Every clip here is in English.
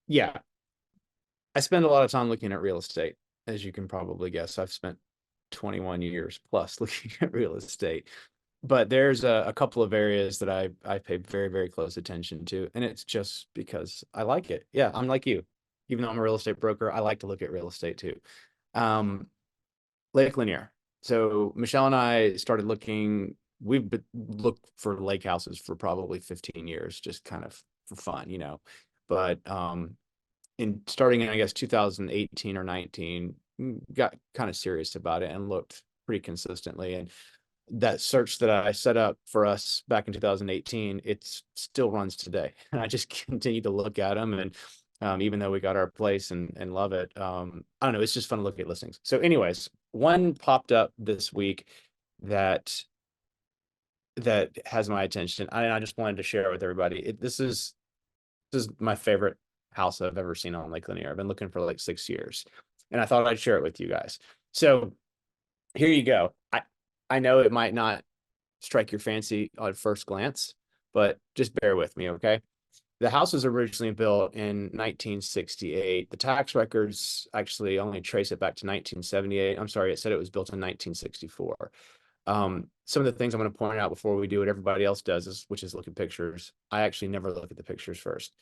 Yeah, I spend a lot of time looking at real estate, as you can probably guess. I've spent 21 years plus looking at real estate. But there's a couple of areas that I pay very, very close attention to, and it's just because I like it. Yeah, I'm like you. Even though I'm a real estate broker, I like to look at real estate too. Um, Lake Lanier. So Michelle and I started looking. Looked for lake houses for probably 15 years, just kind of for fun, you know. But in starting in, I guess, 2018 or 19, got kind of serious about it and looked pretty consistently. And that search that I set up for us back in 2018, it still runs today. And I just continue to look at them. And even though we got our place and love it, I don't know, it's just fun to look at listings. So, anyways, one popped up this week that that has my attention. I just wanted to share it with everybody. This is my favorite house I've ever seen on Lake Lanier. I've been looking for like 6 years, and I thought I'd share it with you guys. So here you go. I know it might not strike your fancy at first glance, but just bear with me, okay? The house was originally built in 1968. The tax records actually only trace it back to 1978. I'm sorry, it said it was built in 1964. Some of the things I'm going to point out before we do what everybody else does which is look at pictures. I actually never look at the pictures first.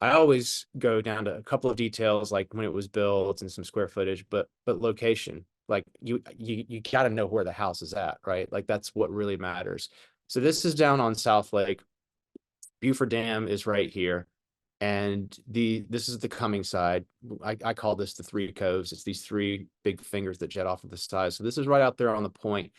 I always go down to a couple of details like when it was built and some square footage, but location. Like you got to know where the house is at, right? Like that's what really matters. So this is down on South Lake. Buford Dam is right here. And this is the coming side. I call this the three coves. It's these three big fingers that jet off of the side. So this is right out there on the point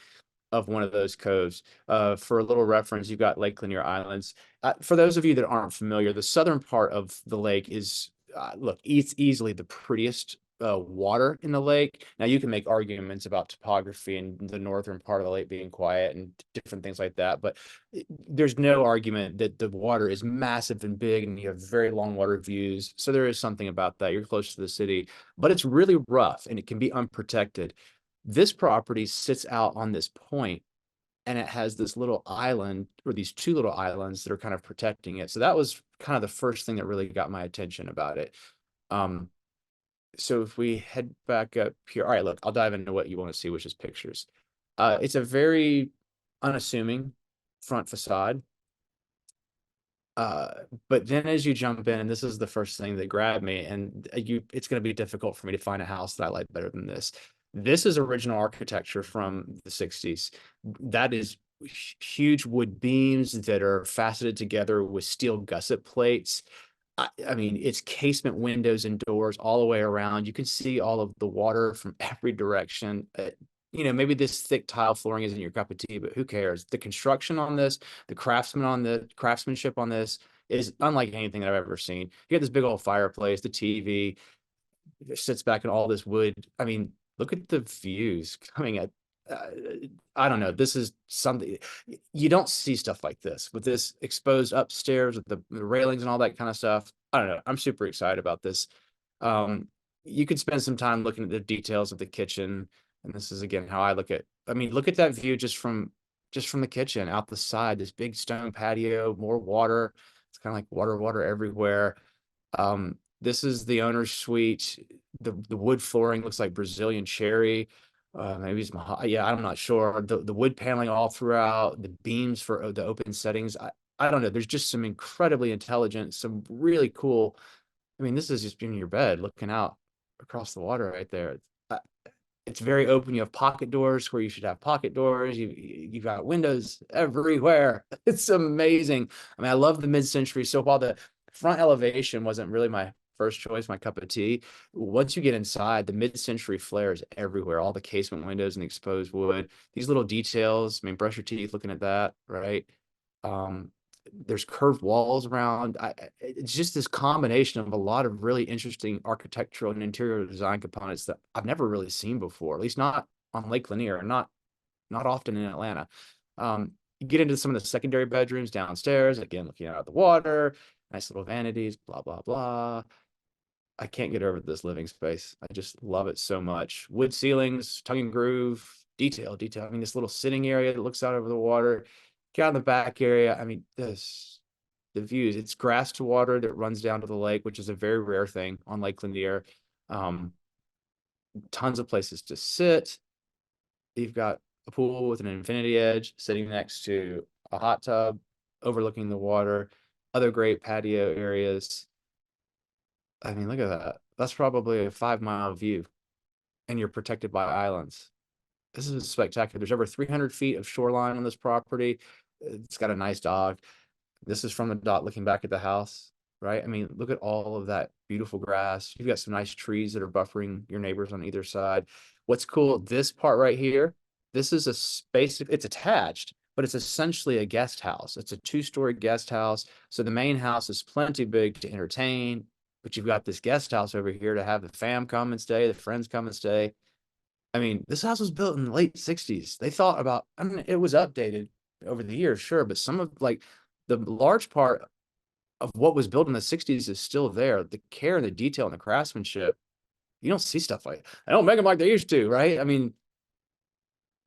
of one of those coves. For a little reference, you've got Lake Lanier Islands. For those of you that aren't familiar, the southern part of the lake is, look, it's easily the prettiest water in the lake. Now, you can make arguments about topography and the northern part of the lake being quiet and different things like that, but there's no argument that the water is massive and big and you have very long water views. So there is something about that. You're close to the city, but it's really rough and it can be unprotected. This property sits out on this point and it has this little island or these two little islands that are kind of protecting it. So that was kind of the first thing that really got my attention about it. So if we head back up here, all right, look, I'll dive into what you want to see, which is pictures. It's a very unassuming front facade. But then as you jump in, and this is the first thing that grabbed me, and it's going to be difficult for me to find a house that I like better than this. This is original architecture from the 60s. That is huge wood beams that are faceted together with steel gusset plates. I mean, it's casement windows and doors all the way around. You can see all of the water from every direction. Maybe this thick tile flooring isn't your cup of tea, but who cares? The construction on this, the craftsmanship on this is unlike anything that I've ever seen. You got this big old fireplace, the TV sits back in all this wood. I mean, look at the views coming at. Uh, I don't know. This is something you don't see stuff like this with this exposed upstairs with the railings and all that kind of stuff. I don't know. I'm super excited about this. You could spend some time looking at the details of the kitchen, and this is again how I look at. I mean, look at that view just from the kitchen out the side. This big stone patio, more water. It's kind of like water everywhere. This is the owner's suite. The wood flooring looks like Brazilian cherry. Maybe it's yeah, I'm not sure. The wood paneling all throughout, the beams for the open settings. I don't know. There's just some incredibly intelligent, some really cool. I mean, this is just in your bed looking out across the water right there. It's very open. You have pocket doors where you should have pocket doors. You've got windows everywhere. It's amazing. I mean, I love the mid-century. So while the front elevation wasn't really my first choice, my cup of tea, once you get inside, the mid-century flair is everywhere. All the casement windows and the exposed wood. These little details. I mean, brush your teeth looking at that, right? Um, there's curved walls around. It's just this combination of a lot of really interesting architectural and interior design components that I've never really seen before, at least not on Lake Lanier, and not often in Atlanta. You get into some of the secondary bedrooms downstairs, again, looking out at the water, nice little vanities, blah, blah, blah. I can't get over this living space. I just love it so much. Wood ceilings, tongue and groove, detail. I mean, this little sitting area that looks out over the water. Get out in the back area. I mean, this. the views. It's grass to water that runs down to the lake, which is a very rare thing on Lake Lanier. Um, Tons of places to sit. You've got a pool with an infinity edge sitting next to a hot tub overlooking the water, other great patio areas. I mean, look at that. That's probably a 5 mile view, and you're protected by islands. This is spectacular. There's over 300 feet of shoreline on this property. It's got a nice dock. This is from the dock looking back at the house, right? I mean, look at all of that beautiful grass. You've got some nice trees that are buffering your neighbors on either side. What's cool, this part right here, this is a space, it's attached, but it's essentially a guest house. It's a 2-story guest house. So the main house is plenty big to entertain, but you've got this guest house over here to have the fam come and stay, the friends come and stay. I mean, this house was built in the late 60s. They thought about, I mean, it was updated over the years, sure, but some of like the large part of what was built in the 60s is still there. The care and the detail and the craftsmanship, you don't see stuff like, I don't make them like they used to, right? I mean,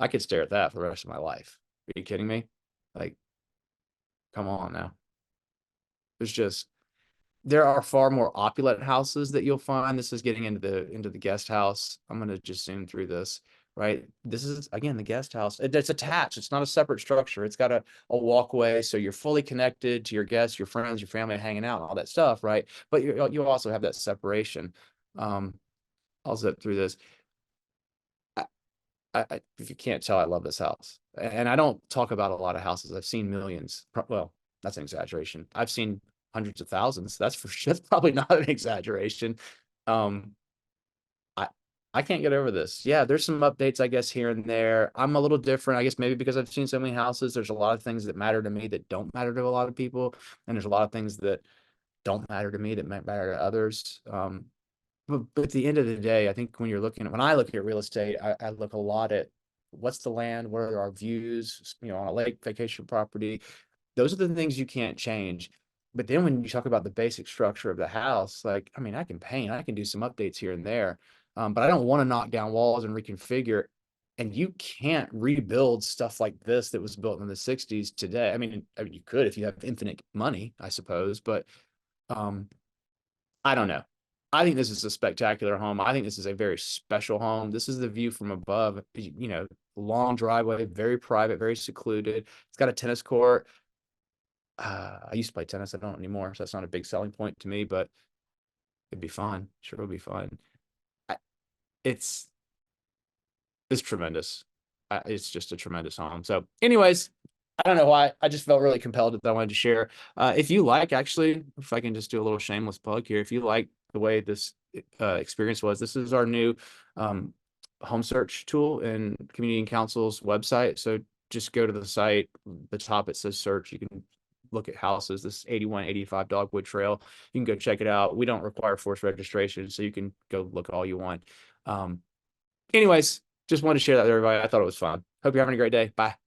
I could stare at that for the rest of my life. Are you kidding me? Like, come on now. There's just, there are far more opulent houses that you'll find. This is getting into the guest house. I'm gonna just zoom through this, right? This is again the guest house. It's attached. It's not a separate structure. It's got a walkway, so you're fully connected to your guests, your friends, your family, hanging out, and all that stuff, right? But you also have that separation. I'll zip through this. If you can't tell, I love this house, and I don't talk about a lot of houses. I've seen millions. Well, that's an exaggeration. I've seen hundreds of thousands. That's for sure. That's probably not an exaggeration. Um, I I can't get over this. Yeah, there's some updates, I guess, here and there. I'm a little different, I guess, maybe because I've seen so many houses. There's a lot of things that matter to me that don't matter to a lot of people, and there's a lot of things that don't matter to me that might matter to others. But at the end of the day, I think when you're looking at when I look at real estate, I look a lot at what's the land, what are our views, on a lake vacation property. Those are the things you can't change. But then when you talk about the basic structure of the house, like, I mean, I can paint, I can do some updates here and there, but I don't want to knock down walls and reconfigure. And you can't rebuild stuff like this that was built in the 60s today. I mean, you could if you have infinite money, I suppose, but um, I don't know. I think this is a spectacular home. I think this is a very special home. This is the view from above, long driveway, very private, very secluded. It's got a tennis court. I used to play tennis. I don't anymore, so that's not a big selling point to me, but it'd be fun. Sure, it'll be fun. I, it's it's tremendous. It's just a tremendous home. So, anyways, I don't know why. I just felt really compelled that I wanted to share. If you like, actually, if I can just do a little shameless plug here, if you like the way this experience was, this is our new home search tool in Community and Council's website. So just go to the site, the top it says search. You can look at houses. This 8185 Dogwood Trail. You can go check it out. We don't require forced registration, so you can go look all you want. Anyways, just wanted to share that with everybody. I thought it was fun. Hope you're having a great day. Bye.